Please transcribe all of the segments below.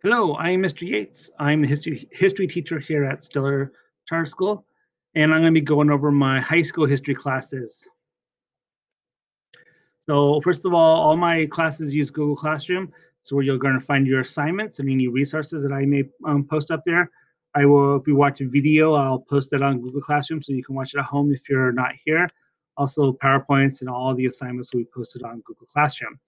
Hello, I'm Mr. Yates. I'm the history teacher here at Stiller Charter School, and I'm going to be going over my high school history classes. So first of all my classes use Google Classroom. So where you're going to find your assignments and any resources that I may post up there. I will, if you watch a video, I'll post it on Google Classroom so you can watch it at home if you're not here. Also, PowerPoints and all the assignments will be posted on Google Classroom.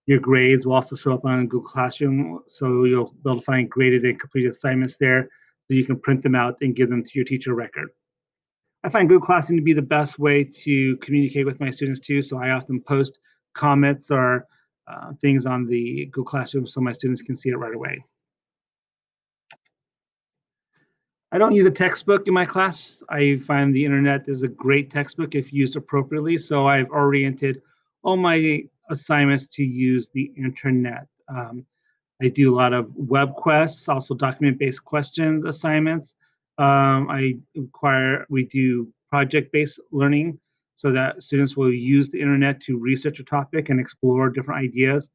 Your grades will also show up on Google Classroom, so you'll be able to find graded and completed assignments there, so you can print them out and give them to your teacher record. I find Google Classroom to be the best way to communicate with my students too, so I often post comments or things on the Google Classroom so my students can see it right away. I don't use a textbook in my class. I find the internet is a great textbook if used appropriately, so I've oriented all my assignments to use the internet. I do a lot of web quests, also document-based questions assignments. We do project-based learning so that students will use the internet to research a topic and explore different ideas.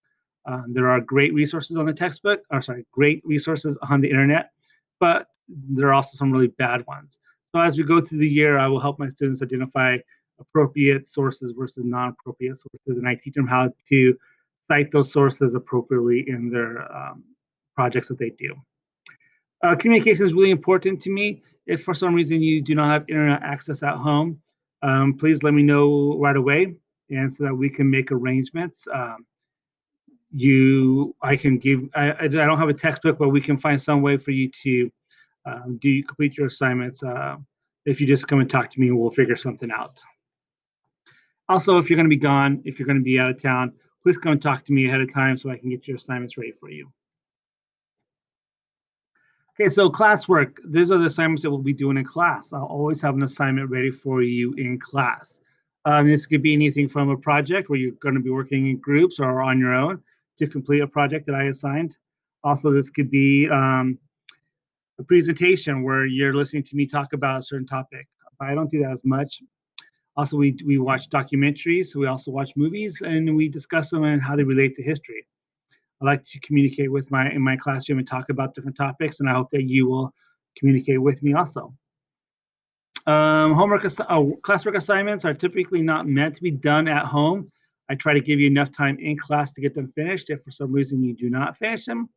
There are great resources on the textbook, or sorry, great resources on the internet, but there are also some really bad ones. So as we go through the year, I will help my students identify appropriate sources versus non-appropriate sources, and I teach them how to cite those sources appropriately in their projects that they do. Communication is really important to me. If for some reason you do not have internet access at home, please let me know right away, and so that we can make arrangements. I don't have a textbook, but we can find some way for you to complete your assignments. If you just come and talk to me, we'll figure something out. Also, if you're going to be gone, if you're going to be out of town, please come and talk to me ahead of time so I can get your assignments ready for you. Okay, so classwork. These are the assignments that we'll be doing in class. I'll always have an assignment ready for you in class. This could be anything from a project where you're going to be working in groups or on your own to complete a project that I assigned. Also, this could be a presentation where you're listening to me talk about a certain topic. I don't do that as much. Also, we watch documentaries. We also watch movies, and we discuss them and how they relate to history. I like to communicate with in my classroom and talk about different topics, and I hope that you will communicate with me also. Classwork assignments are typically not meant to be done at home. I try to give you enough time in class to get them finished. If for some reason you do not finish them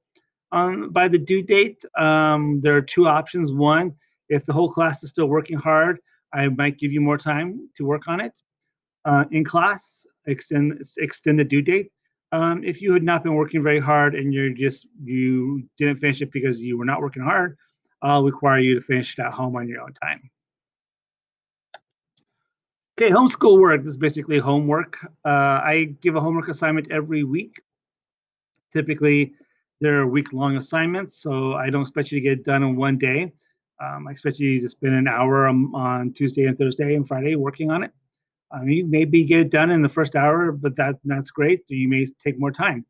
by the due date, there are two options. One, if the whole class is still working hard, I might give you more time to work on it. In class, extend the due date. If you had not been working very hard and you didn't finish it because you were not working hard, I'll require you to finish it at home on your own time. Okay, homeschool work. This is basically homework. I give a homework assignment every week. Typically, they're week-long assignments, so I don't expect you to get it done in one day. I expect you to spend an hour on Tuesday and Thursday and Friday working on it. You maybe get it done in the first hour, but that's great. You may take more time,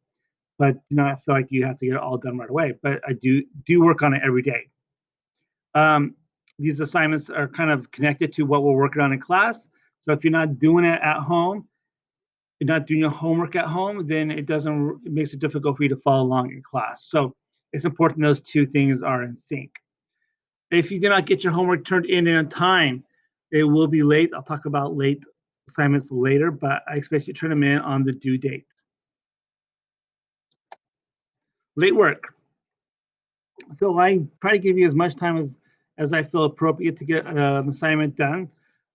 but I feel like you have to get it all done right away. But I do work on it every day. These assignments are kind of connected to what we're working on in class. So if you're not doing it at home, you're not doing your homework at home, then it makes it difficult for you to follow along in class. So it's important those two things are in sync. If you do not get your homework turned in time, it will be late. I'll talk about late assignments later, but I expect you to turn them in on the due date. Late work. So I try to give you as much time as I feel appropriate to get an assignment done.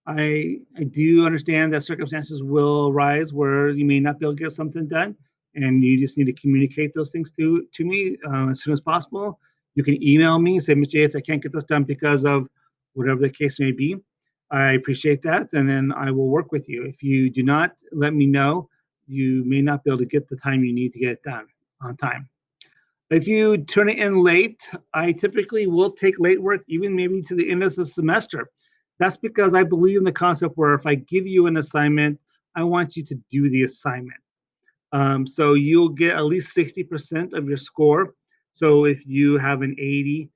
I do understand that circumstances will arise where you may not be able to get something done, and you just need to communicate those things to me as soon as possible. You can email me, say, Mr. Yates, I can't get this done because of whatever the case may be. I appreciate that, and then I will work with you. If you do not let me know, you may not be able to get the time you need to get it done on time. If you turn it in late, I typically will take late work even maybe to the end of the semester. That's because I believe in the concept where if I give you an assignment, I want you to do the assignment. So you'll get at least 60% of your score. So if you have an 80,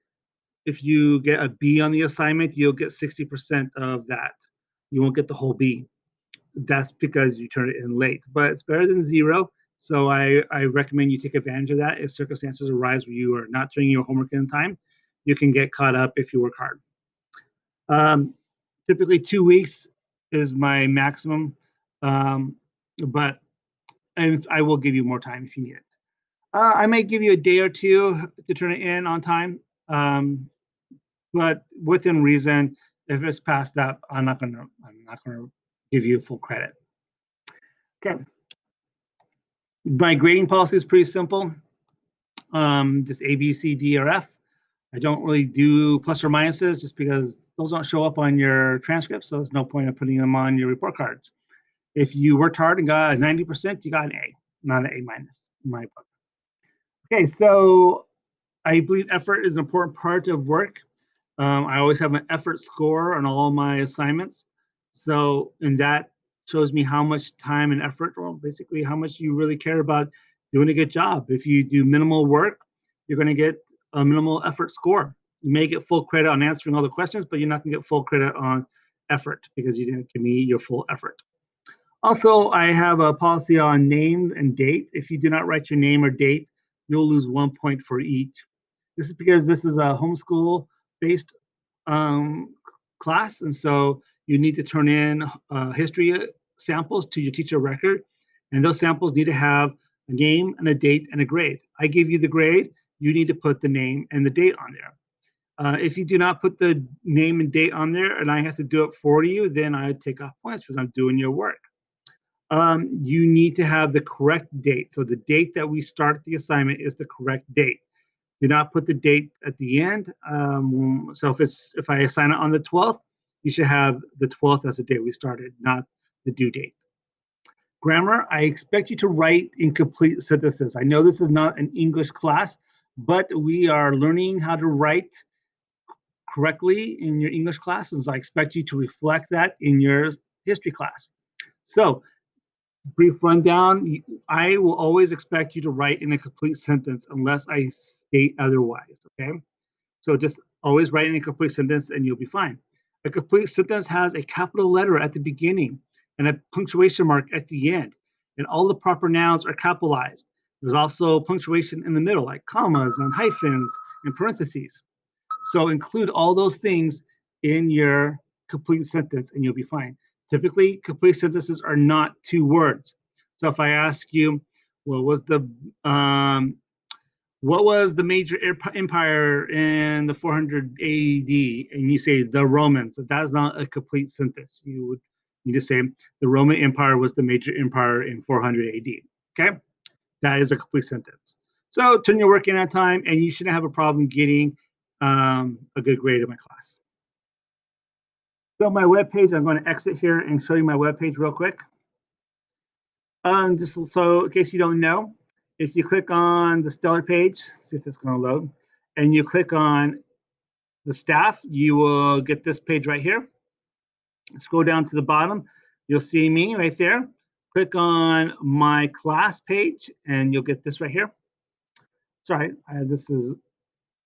if you get a B on the assignment, you'll get 60% of that. You won't get the whole B. That's because you turn it in late, but it's better than zero. So I recommend you take advantage of that. If circumstances arise where you are not doing your homework in time, you can get caught up if you work hard. Um, Typically 2 weeks is my maximum, um, but and I will give you more time if you need it. I may give you a day or two to turn it in on time, um, but within reason. If it's past that, I'm not gonna give you full credit. Okay. My grading policy is pretty simple. Just A, B, C, D, or F. I don't really do plus or minuses just because those don't show up on your transcripts, so there's no point of putting them on your report cards. If you worked hard and got a 90%, you got an A, not an A minus in my book. Okay, so I believe effort is an important part of work. I always have an effort score on all my assignments. So, and that shows me how much time and effort, or basically how much you really care about doing a good job. If you do minimal work, you're going to get a minimal effort score. You may get full credit on answering all the questions, but you're not going to get full credit on effort because you didn't give me your full effort. Also, I have a policy on name and date. If you do not write your name or date, you'll lose 1 point for each. This is because this is a homeschool based um, class, and so you need to turn in history samples to your teacher record, and those samples need to have a name and a date and a grade. I give you the grade, you need to put the name and the date on there. If you do not put the name and date on there and I have to do it for you, then I take off points because I'm doing your work. You need to have the correct date. So the date that we start the assignment is the correct date. Do not put the date at the end. So if I assign it on the 12th, you should have the 12th as the day we started, not the due date. Grammar, I expect you to write in complete sentences. I know this is not an English class, but we are learning how to write correctly in your English classes. I expect you to reflect that in your history class. So brief rundown, I will always expect you to write in a complete sentence unless I state otherwise, okay? So just always write in a complete sentence and you'll be fine. A complete sentence has a capital letter at the beginning and a punctuation mark at the end, and all the proper nouns are capitalized. There's also punctuation in the middle, like commas and hyphens and parentheses. So include all those things in your complete sentence and you'll be fine. Typically, complete sentences are not 2 words. So if I ask you, what was the um, what was the major empire in the 400 AD? And you say the Romans. That's not a complete sentence. You would need to say the Roman Empire was the major empire in 400 AD. Okay, that is a complete sentence. So turn your work in on time, and you shouldn't have a problem getting a good grade in my class. So my web page, I'm going to exit here and show you my web page real quick. Just so in case you don't know, if you click on the Stellar page, see if it's going to load, and you click on the staff, you will get this page right here. Scroll down to the bottom, you'll see me right there. Click on my class page, and you'll get this right here. Sorry, this is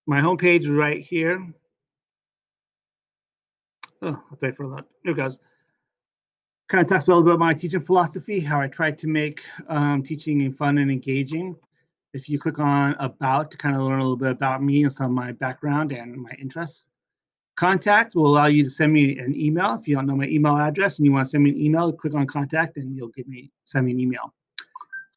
my home page right here. Oh, I'll wait for that. Here it goes. Kind of talks a little bit about my teaching philosophy, how I try to make teaching fun and engaging. If you click on About to kind of learn a little bit about me and some of my background and my interests. Contact will allow you to send me an email. If you don't know my email address and you want to send me an email, click on Contact and you'll send me an email.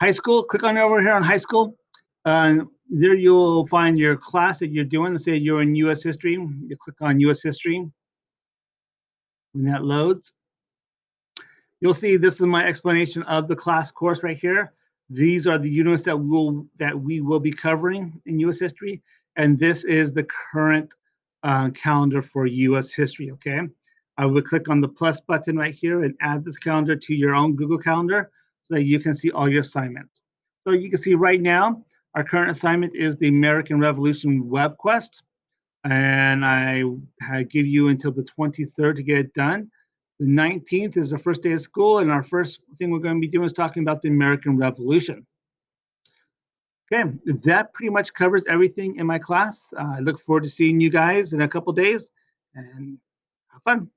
High school, click on over here on High school. There you'll find your class that you're doing. Let's say you're in U.S. History. You click on U.S. History. When that loads, you'll see this is my explanation of the class course right here. These are the units that we will be covering in U.S. history, and this is the current calendar for U.S. history. Okay, I would click on the plus button right here and add this calendar to your own Google Calendar so that you can see all your assignments. So you can see right now our current assignment is the American Revolution Web Quest, and I give you until the 23rd to get it done. The 19th is the first day of school, and our first thing we're going to be doing is talking about the American Revolution. Okay, that pretty much covers everything in my class. I look forward to seeing you guys in a couple days, and have fun.